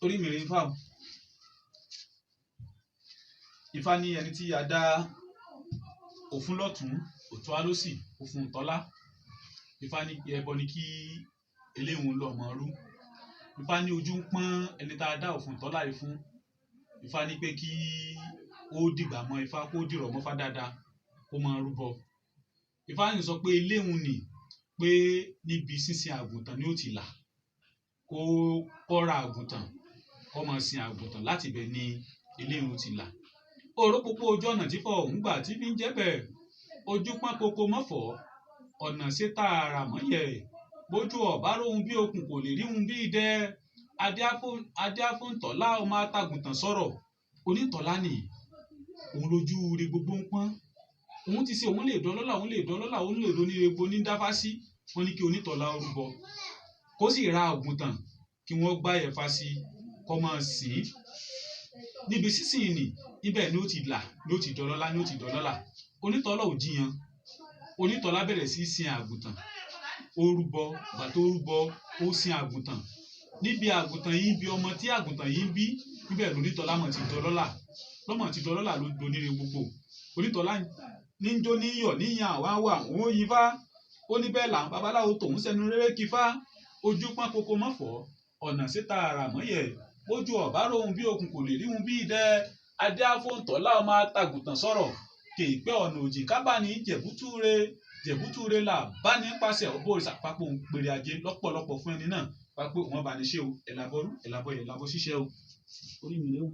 orí mi rí Ifá o. Ifá ní ẹni tí a dá òfún lọ́tún Òtùá lósì Òfún-Tọ́lá. Ifá ní ẹbọ ni kí eléhùn lọ mọ rú. Ifá ní ojú ń pọ́n ẹni tá a dá Òfún-Tọ́lá yìí fún. Ifá ní pé kí ó dìgbà mọ́ Ifá kó dìrọ̀ mọ́fá dáadáa kó máa rúbọ. Ifá ní sọ pé eléhùn ni pé níbi sísin àgùntàn ni ó ti là, kó kọ́ra àgùntàn kó máa sin àgùntàn, láti ibẹ̀ ni eléhùn ti là. Òró pópó ojú ọ̀nà tí fọ òun gbà tí fi ń jẹ́ bẹ́ẹ̀, ojú pọ́n koko mọ́fọ̀ ọ̀nà ṣe tààrà mọ́yẹ̀, bójú ọ̀bá róhun bí okùn kò lè ríhun bí idẹ. Adéáfóńtọ́lá ọmọ atagùntàn sọ̀rọ̀, onítọ̀lá nì òun lójú re gbogbo ń pọ́n, òun ti ṣe òun lè dọ́lọ́lá, òun lè dọ́lọ́lá, òun lè ronú egbò ní dáfá sí. Wọ́n ní kí onítọ̀lá rúbọ kó sì ra àgùntàn kí wọ́n gbá ẹ̀fà sí kó máa sìn. Níbi sísìn nì ibẹ̀ ni ó ti là, ni ó ti dọ́lọ́lá, ni ó ti dọ́lọ́lá. Onítọ̀lá ò jiyàn, onítọ̀lá bẹ̀rẹ̀ sí sin àgùntàn, ó rúbọ, gbà tó rúbọ ó sin àgùntàn. Níbi àgùntàn yìí bí ọmọ tí àgùntàn yìí bí, níbẹ̀ lónítọ̀lá mọ̀ ti dọ́lọ́lá, lọ́mọ̀ ti dọ́lọ́lá ló donire gbogbo. Onítọ̀lá níjó níyọ̀ níyàn àwa wà òun yí Fá, ó ní bẹ́ẹ̀ là ń babaláwo tòun sẹ́nu rere kí Fá. Ojú pọ́n koko mọ́fọ̀ ọ̀nà ṣe tààrà mọ́yẹ̀, bójú ọ̀bá róhun bí okùn kò lè ríhun bí idẹ. Adéáfóńtọ́lá ọmọ atagùntàn sọ̀rọ̀, kèèpẹ́ ọ̀nà òjì kábà ní jẹ̀bútúre là bá ní pàṣẹ ọ̀bọ òrìṣà pápọ̀ ń pèrè ajé lọ́pọ̀lọpọ̀ fún ẹni náà, pápọ̀ wọn bá ní ṣe o, ẹ̀làbọ̀rú ẹ̀làbọ̀yẹ̀ ẹ̀làbọ̀ ṣíṣe o. Orí mi lé o.